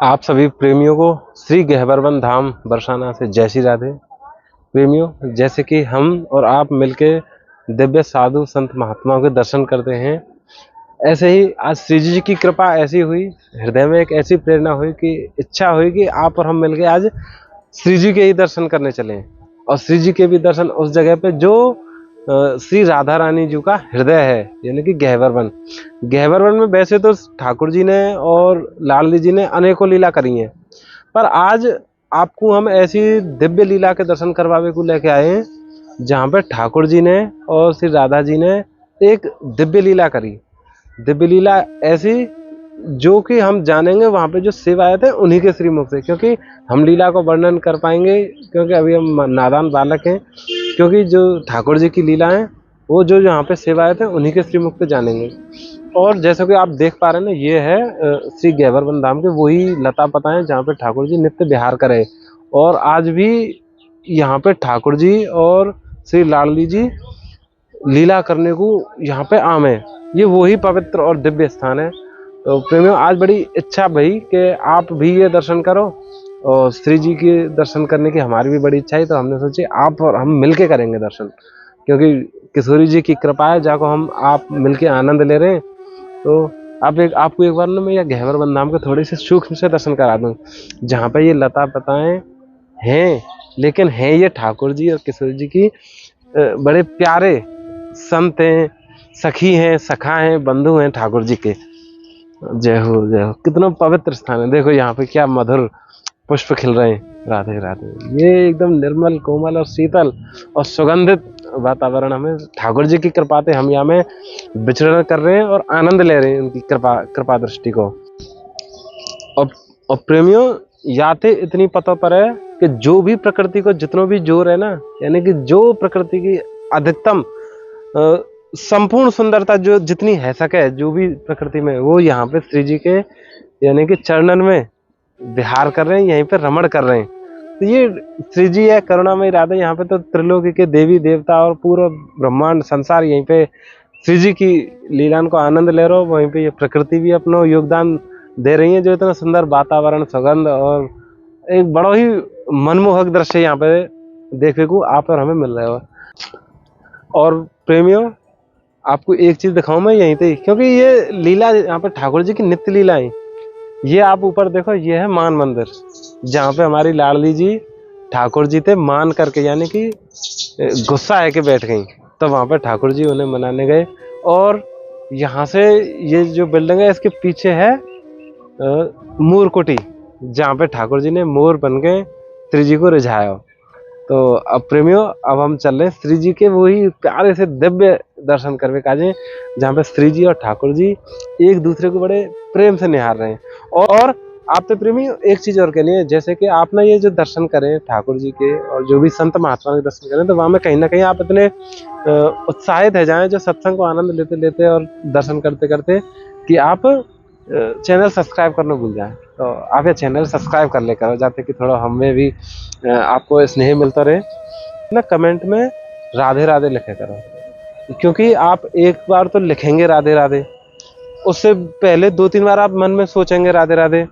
आप सभी प्रेमियों को श्री गहबरवन धाम बरसाना से जय श्री राधे। प्रेमियों, जैसे कि हम और आप मिलके दिव्य साधु संत महात्माओं के दर्शन करते हैं, ऐसे ही आज श्री जी की कृपा ऐसी हुई, हृदय में एक ऐसी प्रेरणा हुई कि इच्छा हुई कि आप और हम मिलके आज श्री जी के ही दर्शन करने चलें। और श्री जी के भी दर्शन उस जगह पे जो श्री राधा रानी जी का हृदय है, यानी कि गहबरवन। गहबरवन में वैसे तो ठाकुर जी ने और लाल जी ने अनेकों लीला करी हैं, पर आज आपको हम ऐसी दिव्य लीला के दर्शन करवावे को लेके आए हैं जहाँ पे ठाकुर जी ने और श्री राधा जी ने एक दिव्य लीला करी। दिव्य लीला ऐसी जो कि हम जानेंगे वहाँ पे जो शिव आए थे उन्हीं के श्रीमुख से, क्योंकि हम लीला को वर्णन कर पाएंगे क्योंकि अभी हम नादान बालक हैं। क्योंकि जो ठाकुर जी की लीला है वो जो यहाँ पे शिव आए थे उन्हीं के श्रीमुख से जानेंगे। और जैसा कि आप देख पा रहे हैं ना, ये है श्री गहबरवन धाम के वही लता पता है जहाँ पे ठाकुर जी नित्य विहार करे। और आज भी यहाँ पे ठाकुर जी और श्री लाडली जी लीला करने को यहाँ पे आम है। ये वही पवित्र और दिव्य स्थान है। तो प्रेमियों, आज बड़ी इच्छा भई कि आप भी ये दर्शन करो, और श्री जी के दर्शन करने की हमारी भी बड़ी इच्छा है। तो हमने सोची आप और हम मिलके करेंगे दर्शन, क्योंकि किशोरी जी की कृपा है जाको हम आप मिलके आनंद ले रहे हैं। तो आपको एक बार ना मैं यह गहबरवन धाम के थोड़े से सूक्ष्म से दर्शन करा दूँ, जहाँ पे ये लता पताएं हैं, लेकिन हैं ये ठाकुर जी और किशोरी जी की बड़े प्यारे संत हैं, सखी हैं, सखा हैं, बंधु हैं ठाकुर जी के। जय हो जय हो। कितना पवित्र स्थान है, देखो यहाँ पे क्या मधुर पुष्प खिल रहे हैं। राधे राधे। ये एकदम निर्मल, कोमल और शीतल और सुगंधित वातावरण हमें ठाकुर जी की कृपा से हम यहाँ में विचरण कर रहे हैं और आनंद ले रहे हैं उनकी कृपा दृष्टि को। और प्रेमियों, याते इतनी पता पर है कि जो भी प्रकृति को जितना भी जोर है ना, यानी कि जो प्रकृति की अधिकतम संपूर्ण सुंदरता जो जितनी है सके जो भी प्रकृति में, वो यहाँ पे श्री जी के यानी कि चरणन में विहार कर रहे हैं, यहीं पे रमण कर रहे हैं। तो ये श्री जी है करुणामयी राधा। यहाँ पे तो त्रिलोकी के देवी देवता और पूरा ब्रह्मांड संसार यहीं पे श्री जी की लीला को आनंद ले रहे हो। वहीं पे ये प्रकृति भी अपना योगदान दे रही है, जो इतना सुंदर वातावरण, सुगंध और एक बड़ा ही मनमोहक दृश्य यहाँ पे देखने को आप और हमें मिल रहा है। और प्रेमियों, आपको एक चीज दिखाऊं मैं यहीं पे, क्योंकि ये लीला यहाँ पे ठाकुर जी की नित्य लीला है। ये आप ऊपर देखो, ये है मान मंदिर, जहाँ पे हमारी लाडली जी ठाकुर जी थे मान करके, यानी कि गुस्सा है कि बैठ गई, तो वहाँ पे ठाकुर जी उन्हें मनाने गए। और यहाँ से ये जो बिल्डिंग है इसके पीछे है मोर कुटी, जहाँ पे ठाकुर जी ने मोर बन के श्री जी को रिझाया। तो अब प्रेमियों, अब हम चल रहे हैं श्री जी के वही प्यारे से दिव्य दर्शन करने काजे, जहाँ पे श्री जी और ठाकुर जी एक दूसरे को बड़े प्रेम से निहार रहे हैं। और आप तो प्रेमियों एक चीज और कहनी है, जैसे कि आप ना ये जो दर्शन करें ठाकुर जी के और जो भी संत महात्मा के दर्शन करें, तो वहाँ में कहीं ना कहीं आप इतने उत्साहित है जाएं, जो सत्संग को आनंद लेते लेते और दर्शन करते करते, कि आप चैनल सब्सक्राइब करना भूल जाएं। तो आप ये चैनल सब्सक्राइब कर ले करो, जाते कि थोड़ा हमें भी आपको स्नेह मिलता रहे ना। कमेंट में राधे राधे लिखे करो, क्योंकि आप एक बार तो लिखेंगे राधे राधे, उससे पहले 2-3 बार आप मन में सोचेंगे राधे राधे,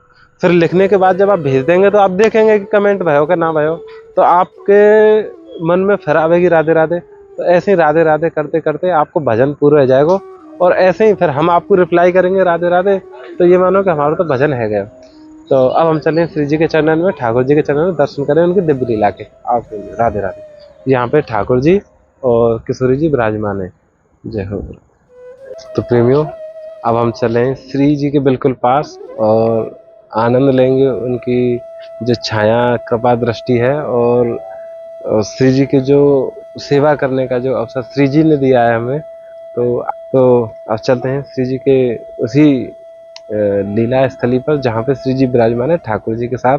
फिर लिखने के बाद जब आप भेज देंगे तो आप देखेंगे कि कमेंट भयो कि ना भयो, तो आपके मन में फिर आवेगी राधे राधे। तो ऐसे ही राधे राधे करते करते आपको भजन पूरा हो जाएगा, और ऐसे ही फिर हम आपको रिप्लाई करेंगे राधे राधे, तो ये मानो कि हमारा तो भजन है गया। तो अब हम चलें श्री जी के चरणन में, ठाकुर जी के चरणन में दर्शन करें उनकी दिव्य लीला के। आप राधे राधे। यहाँ पे ठाकुर जी और किशोरी जी विराजमान है। जय हो। तो प्रेमियों, अब हम चलें श्री जी के बिल्कुल पास और आनंद लेंगे उनकी जो छाया कृपा दृष्टि है, और श्री जी की जो सेवा करने का जो अवसर श्री जी ने दिया है हमें। तो अब चलते हैं श्री जी के उसी लीला स्थली पर, जहाँ पे श्री जी विराजमान है ठाकुर जी के साथ।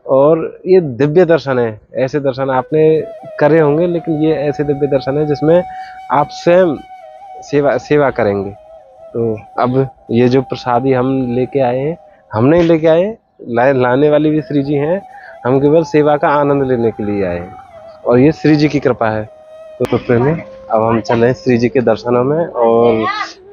और ये दिव्य दर्शन है, ऐसे दर्शन आपने करे होंगे, लेकिन ये ऐसे दिव्य दर्शन है जिसमें आप स्वयं सेवा करेंगे। तो अब ये जो प्रसादी हम लेके आए हैं, हम नहीं लेके आए, लाने वाली भी श्री जी हैं, हम केवल सेवा का आनंद लेने के लिए आए हैं, और ये श्री जी की कृपा है। तो प्रेमी, अब हम चलें श्री जी के दर्शनों में, और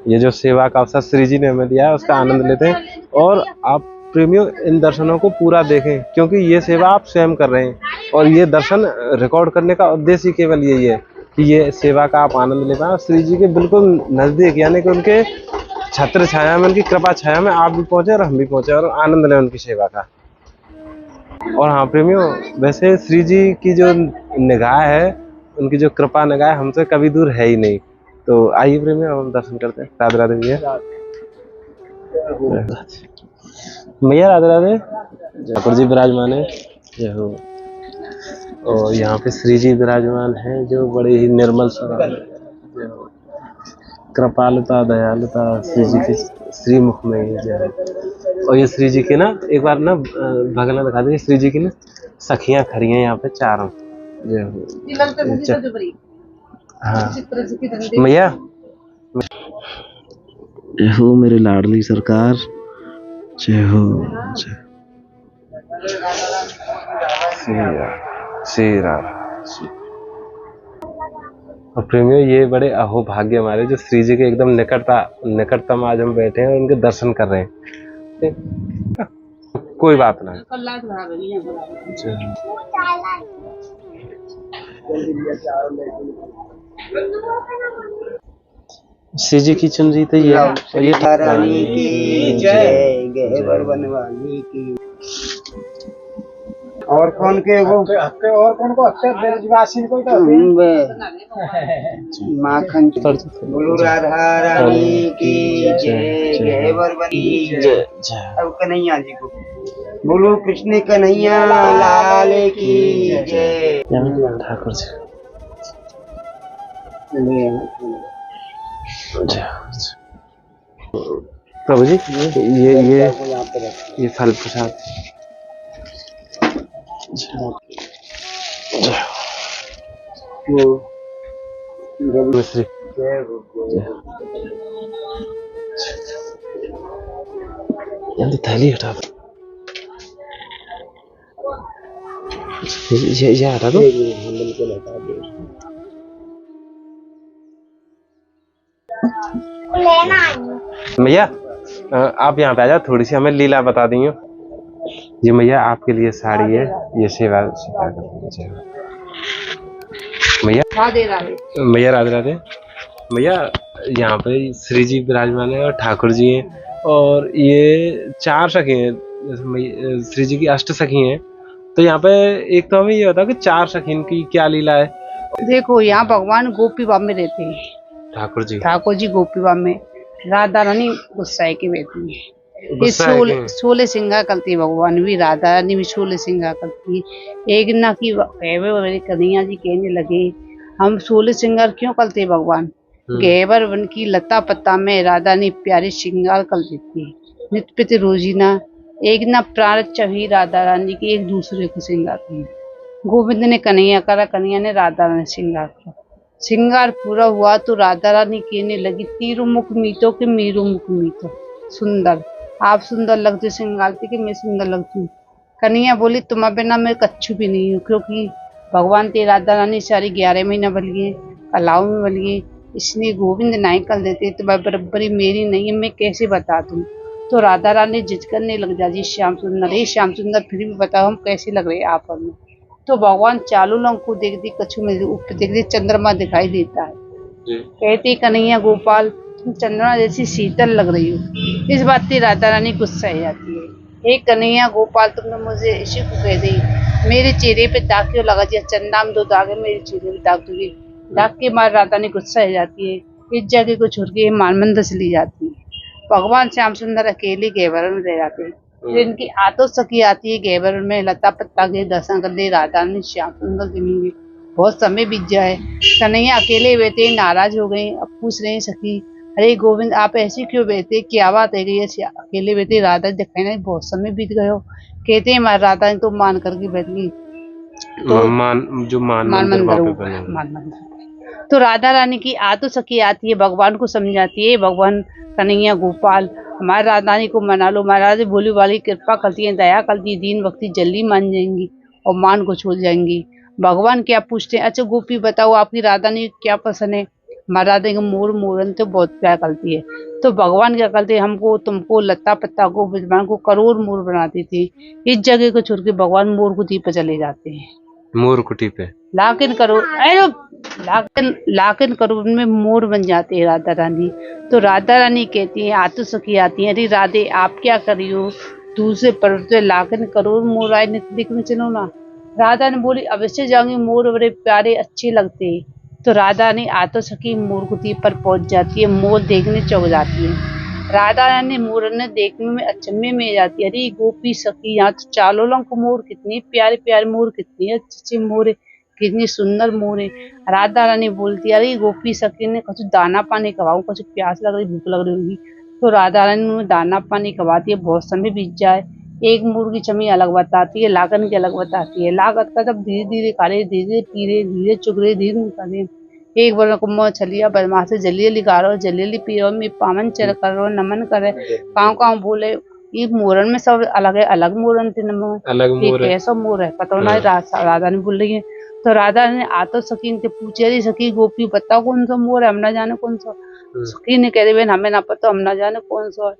ये जो सेवा का अवसर श्री जी ने हमें दिया है उसका आनंद लेते हैं। और आप प्रेमियों इन दर्शनों को पूरा देखें, क्योंकि ये सेवा आप स्वयं कर रहे हैं और ये दर्शन रिकॉर्ड करने का उद्देश्य ही केवल यही है कि ये सेवा का आप आनंद ले पाएं। श्री जी के बिल्कुल नजदीक, यानी कि उनके छत्र छाया में, उनकी कृपा छाया में आप भी पहुंचे और हम भी पहुंचे और आनंद लें उनकी सेवा का। और हाँ प्रेमियों, वैसे श्री जी की जो निगाह है, उनकी जो कृपा निगाह हमसे कभी दूर है ही नहीं। तो आइए प्रेमियों, हम दर्शन करते हैं। राधे राधे भैया। भैया राधे राधे। ठाकुर जी विराजमान है, जय हो। और यहाँ पे श्री जी विराजमान है, जो बड़े ही निर्मल स्वभाव, जय हो। कृपालुता दयालुता श्री जी की श्री मुख में ही जय हो। और ये श्री जी के ना, एक बार ना भगना दिखा दीजिए, श्री जी की ना सखियां खड़ी हैं यहाँ पे चारों, जय हो। हाँ भैया, जय हो मेरे लाडली सरकार, जय हो। श्री राम। और प्रेमियों, ये बड़े अहोभाग्य हमारे जो श्री जी के एकदम निकटतम आज हम बैठे हैं और उनके दर्शन कर रहे हैं। कोई बात नहीं। श्री जी की चुनरी तो ये रानी की जय, गहवर बनवानी की। और कौन के वो और कौन को ब्रजवासी कोई तो माखन बोलो राधा रानी की जय, गहवर बनी जय। अब कन्हैया जी को बोलो, कृष्ण कन्हैया लाल की जय। ठाकुर जी प्रभु जी, ये फल प्रसाद। मिश्री थैली हटा दो, ये हटा दो। बिल्कुल हटा दो। भैया आप यहाँ पे आ जाओ, थोड़ी सी हमें लीला बता दी। जी भैया, आपके लिए साड़ी है, ये सेवा भैया। भैया राधे राधे। भैया यहाँ पे श्री जी विराजमान है और ठाकुर जी हैं, और ये चार सखी हैं, श्री जी की अष्ट सखी हैं। तो यहाँ पे एक तो हमें ये बताओ कि चार सखी की क्या लीला है। देखो, यहाँ भगवान गोपीबा में रहते हैं। ठाकुर जी गोपीबा में, राधा रानी गुस्साए की बैठी है। ये 16 श्रृंगार करती है भगवान भी, राधा रानी भी 16 श्रृंगार करती है। एक ना की कन्हैया जी कहने लगे, हम 16 श्रृंगार क्यों करते भगवान? घेवर वन की लता पत्ता में राधा ने प्यारे श्रृंगार कर देती है, नित्य प्रति रोजीना। एक ना प्राण चढ़ी राधा रानी की एक दूसरे को श्रृंगार की। गोविंद ने कन्हैया करा, कन्हैया ने राधा रानी श्रृंगार करा। श्रृंगार पूरा हुआ तो राधा रानी कहने लगी, तीरों मुख मीतो के मीरो मुख मीतो। सुंदर, आप सुंदर लगते श्रृंगारती कि मैं सुंदर लगती हूँ? कन्हैया बोली, तुम्हारे बिना मैं कच्छु भी नहीं हूँ, क्योंकि भगवान ते राधा रानी सारी 11 महीना बलिए, अलाव में बलिए, इसलिए गोविंद नाई कर देते तो बराबरी मेरी नहीं है, मैं कैसे बता दूँ? तो राधा रानी जिद करने लग जाती, श्याम सुंदर, हे श्याम सुंदर, फिर भी बताओ हम कैसे लग रहे हैं आप में? तो भगवान चालू लोगों को देख दी, कछु में ऊपर देख दी, चंद्रमा दिखाई देता है। कहते कन्हैया गोपाल, तुम चंद्रमा जैसी शीतल लग रही हो। इस बात से राधा रानी गुस्सा हो जाती है, हे कन्हैया गोपाल, तुमने मुझे इसी को कह दी, मेरे चेहरे पे दाग क्यों लगा दिया? चंदा में 2 दाग है, मेरे चेहरे पे दाग दूंगी। दाग के बाद राधा रानी गुस्सा हो जाती है, इस जगह को छोड़ के मानमंदिर से ली जाती है। भगवान श्याम सुंदर अकेले घेवर में रह जाते हैं। फिर इनकी आतो सखी आती है घेवर में, लता पत्ता के दर्शन कर ले राधा रानी श्याम सुंदर देंगे। बहुत समय बीत जाए, कन्हैया अकेले बैठे नाराज हो गए। अब पूछ रहे सखी, अरे गोविंद, आप ऐसे क्यों बैठे, क्या बात है? गई अकेले बैठे, राधा दिखाई नहीं, बहुत समय बीत गए हो। कहते हैं राधा तो मान करके बैठ गई, तो मान तो राधा रानी की आतो सखी आती है, भगवान को समझाती है, भगवान कन्हैया गोपाल हमारे राधा रानी को मना लो। महाराज भोली वाली कृपा करती है, दया करती है, दीन भक्ति जल्दी मान जाएंगी और मान को छोड़ जाएंगी। भगवान क्या पूछते हैं, अच्छा गोपी बताओ आपकी राधा रानी क्या पसंद है? महाराजा के मोर मोरन तो बहुत प्यार करती है। तो भगवान क्या करते, हमको तुमको लता पत्ता को विद्वान को करोड़ मोर बनाती थी। इस जगह को छोड़ के भगवान मोर कुटी पे चले जाते हैं। मोर कुटी पे लाखन करोड़ लाखन करोड़ में मोर बन जाते हैं राधा रानी। तो राधा रानी कहती है, आतु सखी आती है, अरे राधे आप क्या करी हो, दूसरे पर्वत पे लाखन करोड़ मोर आए, नित्य दिख चलो ना। राधा ने बोली अवश्य जाऊंगी, मोर बड़े प्यारे अच्छे लगते हैं। तो राधा ने आतो सखी मोर कुटी पर पहुंच जाती है, मोर देखने चौंक जाती है। राधा रानी मोर ने देखने में अचंभे में जाती है, अरे गोपी सखी यहाँ तो चालों लंक मोर, कितने प्यारे प्यारे मोर, कितने अच्छे मोर है, कितनी सुंदर मोर है। राधा रानी बोलती है, अरे गोपी सखी ने कुछ दाना पानी खवाऊं, कुछ प्यास लग रही भूख लग रही होगी। तो राधा रानी उन्हें दाना पानी खवाती है। बहुत समय बीत जाए, एक मोर की छमी अलग बताती है, लागन की अलग बताती है। लागत का जब धीरे धीरे खा रहे, धीरे पी धीरे चुग रहे, धीरे खा रहे, एक बार कुम्भ छलिया बदमाश से जलियली गा रहो, जलियली पी रहो, मैं पावन चल कर रहो, नमन करे काँव काँव बोले। ये मोरन में सब अलग है, अलग मोरन थे अलग मोर है, कैसा मोर है पता ना। राधा ने बोल रही है। तो राधा ने आतो सखी से पूछे, अरे सखी गोपी बताओ कौन सा मोर है, हम ना जाने कौन सा। सखी ने कह रही हमें ना पता, हम ना जाने कौन सा है।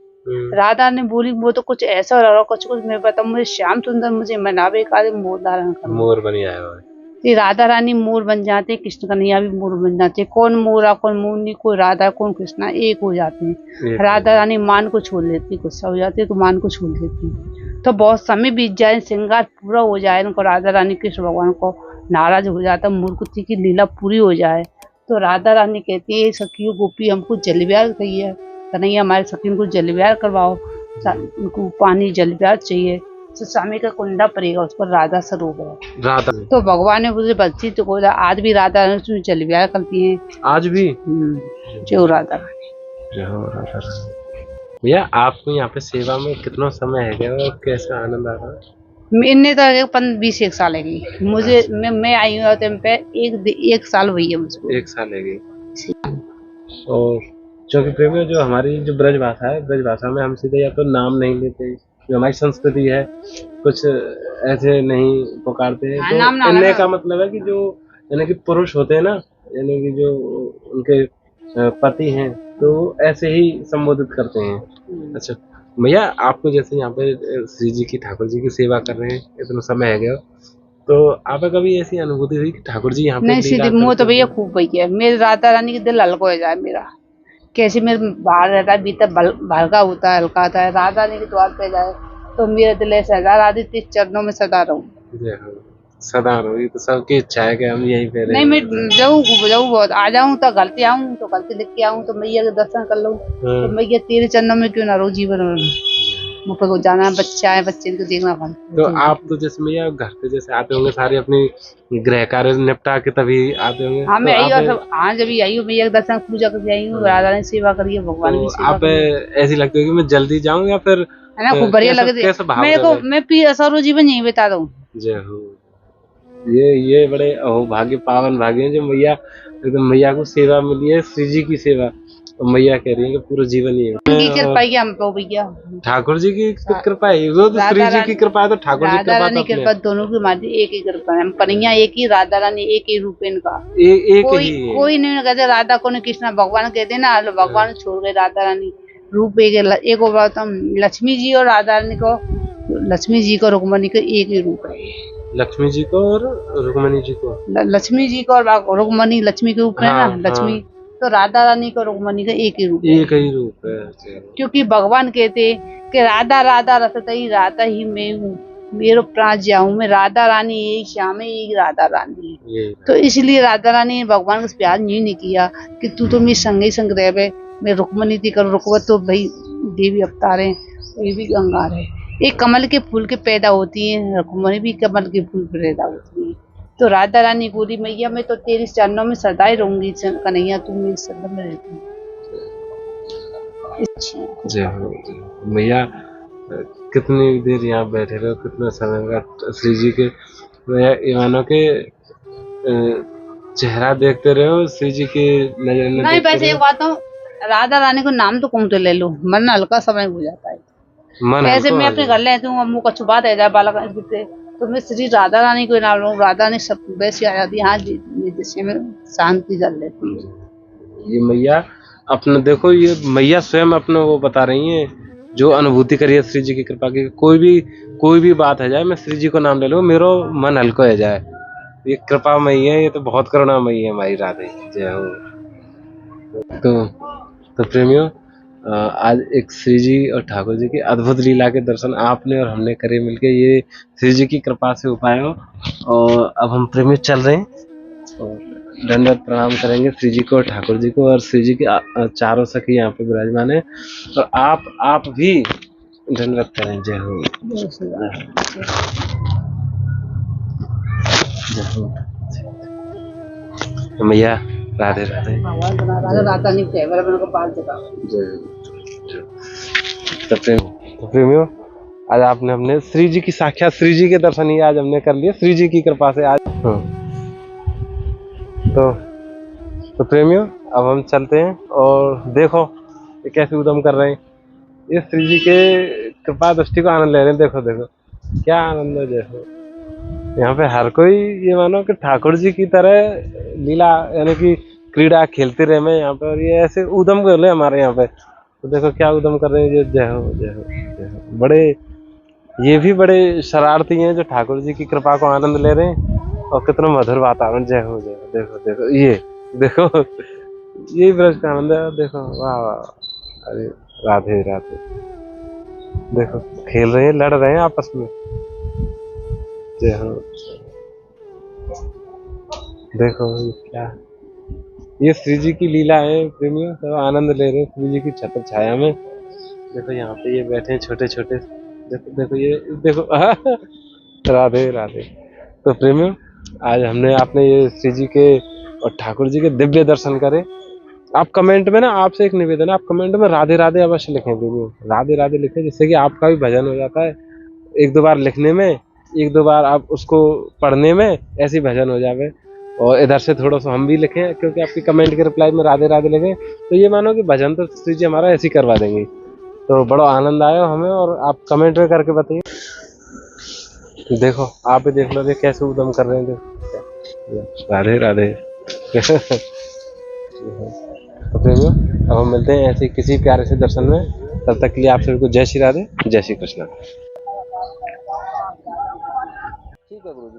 राधा ने बोली वो तो कुछ ऐसा रहा, कुछ मैं पता, मुझे श्याम सुंदर मुझे मनावे का मोर धारण कर, मोर बन आया है। राधा रानी मोर बन जाते, कृष्ण कन्हैया भी मोर बन जाते। कौन मोरा कौन मोरनी, कोई राधा कौन कृष्णा, एक हो जाते हैं। राधा रानी मान को छोड़ लेती, गुस्सा हो जाती है तो मान को छोड़ लेती। तो बहुत समय बीत जाए, श्रृंगार पूरा हो जाए, उनको राधा रानी कृष्ण भगवान को नाराज हो जाता, मूर्ति की लीला पूरी हो जाए। तो राधा रानी कहती है, सखियों गोपी हमको जल विहार चाहिए, कन्हैया हमारे सखी को जल विहार करवाओ, उनको पानी जल विहार चाहिए। तो स्वामी का कुंडा पड़ेगा उस पर राधा सरोवर राधा। तो भगवान ने मुझे बच्ची तो बोला, आज भी राधा रानी जल विहार करती है, आज भी। जो राधा रानी। भैया आपको यहाँ पे सेवा में कितना समय है गया और कैसा आनंद आ रहा है? मैंने तो 20-21 साल है गई मुझे, मैं आई हूँ पे एक साल हुई है मुझको। 1 साल है गई। और क्योंकि प्रेमियों जो हमारी जो ब्रज भाषा है, ब्रज भाषा में हम सीधे या तो नाम नहीं लेते, जो हमारी संस्कृति है कुछ ऐसे नहीं पुकारते हैं। तो कहने का मतलब है कि जो यानी कि पुरुष होते हैं ना, यानी कि जो उनके पति हैं तो ऐसे ही संबोधित करते हैं। अच्छा भैया आपको जैसे यहाँ पे श्री जी की ठाकुर जी की सेवा कर रहे हैं, इतना समय है गया, तो आप कभी ऐसी अनुभूति हुई कि ठाकुर जी यहाँ पे नहीं? सीधे मुँह तो भैया खूब भैया, मेरे राधा रानी के दिल हल्का हो जाए मेरा, कैसे मेरे बाहर रहता है भीतर भड़का होता है, हल्का होता है, राधा रानी के द्वार पे जाए तो मेरा दिल ऐसा है, राधा के चरणों में सदा रहूं, सदा रहो। ये तो सबकी इच्छा है कि हम यहीं पे रहें। नहीं मैं जाऊँ बहुत आ जाऊँ तो गलती आऊँ तो गलती लिख के आऊँ तो मैया के दर्शन कर लूँ, तो मैया तेरे चरणों में क्यों ना रहूं जीवन में। मुझे को जाना है, बच्चा है, बच्चे को देखना पड़ता। तो आप तो जैसे मैया घर पे जैसे आते होंगे सारे अपनी गृह कार्य निपटा के तभी आते होंगे? हाँ मैं आई हूँ, हाँ जब आई हूँ मैया के दर्शन पूजा करके आई हूँ, राधा रानी सेवा करिए, भगवान की सेवा। आप ऐसी लगती है कि मैं जल्दी जाऊँ या फिर है ना, खूब बढ़िया लगती है मेरे को, मैं पी असर जीवन यही बता दूँ। जय हो। ये बड़े भाग्य पावन भाग्य हैं जो मैया एकदम मैया को सेवा मिली है, श्री जी की सेवा, तो मैया कह रही है कि पूरा जीवन ही उनकी कृपा ही हम पे भैया, ठाकुर जी की कृपा है, वो तो श्री जी की कृपा है, तो ठाकुर जी की राधा कृपा दोनों की माध्यम एक ही कृपा है, हम कन्हैया एक ही, राधा रानी एक ही रूप इनका, कोई नहीं कहते राधा को नहीं कृष्णा, भगवान कहते ना, भगवान छोड़ गए राधा रानी रूप एक बात हम लक्ष्मी जी और राधा रानी को, लक्ष्मी जी को रुक्मणी को एक ही रूप है, लक्ष्मी जी को और रुक्मणी जी को, लक्ष्मी जी को और रुक्मणी लक्ष्मी के रूप है ना, लक्ष्मी तो राधा रानी को रुक्मणी का एक ही रूप है, क्योंकि भगवान कहते कि राधा राधा रसतई राधा ही मैं हूँ, मेरो प्राण जाऊं, मैं राधा रानी एक श्याम एक राधा रानी, तो इसलिए राधा रानी ने भगवान को प्यार नहीं किया कि तू तो मेरे संग ही संग रहे, मैं रुक्मणी थी कर रुकवत तो भाई देवी अवतार है, ये भी गंगार है, एक कमल के फूल के पैदा होती है, रुक्मणी भी कमल के फूल पैदा होती है। तो राधा रानी बोली मैया मैं तो तेरी चरणों में सदा ही रहूंगी, कन्हैया तू मेरे शरण में रहती है। मैया कितनी देर यहाँ बैठे रहो, कितना समय का श्री जी के मानो के चेहरा देखते रहो, श्री जी की नजर में नहीं। वैसे एक बात हूँ, राधा रानी को नाम तो कौन तो ले लो, मन हल्का समय हो जाता है, ऐसे मैं अपने घर लेती हूँ, मुँह का छुपा दे जाए बालक से, तो मैं श्री राधा रानी को नाम लूँ, राधा ने सब वैसे आ जाती है, हाँ जी जिससे मैं शांति कर लेती हूँ। ये मैया अपना देखो, ये मैया स्वयं अपना वो बता रही हैं जो अनुभूति करी है श्री जी की कृपा की। कोई भी बात है जाए, मैं श्री जी को नाम ले लूँ, मेरा मन हल्का हो जाए। ये कृपा मई है, ये तो बहुत करुणामयी है हमारी राधे। जय हो। तो प्रेमियों, आज एक श्री जी और ठाकुर जी की अद्भुत लीला के दर्शन आपने और हमने करे मिलके, ये श्री जी की कृपा से हो पाए हो। और अब हम प्रेमियों चल रहे हैं और दंडवत प्रणाम करेंगे श्री जी को, ठाकुर जी को, और श्री जी के चारों सखी यहाँ पे विराजमान है। और आप भी दंडवत करें। जय हो। जय हो मैया। राधे राधे। राधा नहीं को पाल देगा। तो प्रेमियों, आज आपने हमने श्री जी की साक्षात श्री जी के दर्शन ही आज हमने कर लिए श्री जी की कृपा से आज। तो प्रेमियों, अब हम चलते हैं और देखो ये कैसे उद्यम कर रहे हैं, ये श्री जी के कृपा दृष्टि को आनंद ले रहे हैं। देखो देखो क्या आनंद है। देखो यहाँ पे हर कोई ये मानो कि ठाकुर जी की तरह लीला यानी कि क्रीड़ा खेलते रहे मैं यहाँ पे, और ये ऐसे उद्यम कर ले हमारे यहाँ पे। तो देखो क्या उद्यम कर रहे हैं। ये जय हो जय हो जय हो। बड़े ये भी बड़े शरारती हैं जो ठाकुर जी की कृपा को आनंद ले रहे हैं, और कितना मधुर वातावरण। जय हो जय हो। देखो देखो ये देखो यही ब्रज का आनंद है। देखो वाह वाह। अरे राधे राधे। देखो खेल रहे हैं, लड़ रहे हैं आपस में। जय हो। देखो क्या ये श्री जी की लीला है प्रेमियों, सब आनंद ले रहे हैं श्री जी की छत्र छाया में। देखो यहाँ पे ये बैठे हैं छोटे छोटे। देखो देखो ये देखो राधे राधे। तो प्रेमियों, आज हमने आपने ये श्री जी के और ठाकुर जी के दिव्य दर्शन करे। आप कमेंट में ना, आपसे एक निवेदन है, आप कमेंट में राधे राधे अवश्य लिखें प्रेमियों, राधे राधे लिखें, जिससे कि आपका भी भजन हो जाता है। एक दो बार लिखने में, एक दो बार आप उसको पढ़ने में ऐसी भजन हो जावे। और इधर से थोड़ा सा हम भी लिखें, क्योंकि आपकी कमेंट के रिप्लाई में राधे राधे लिखें तो ये मानो कि भजन तो श्री जी हमारा ऐसे ही करवा देंगे। तो बड़ा आनंद आया हमें, और आप कमेंट में करके बताइए। देखो आप भी देख लो ये कैसे उद्यम कर रहे हैं। देखो राधे राधे। तो प्रेमियों, अब हम मिलते हैं ऐसे किसी प्यारे से दर्शन में। तब तक के लिए आप सभी को जय श्री राधे, जय श्री कृष्ण। ठीक है गुरु जी।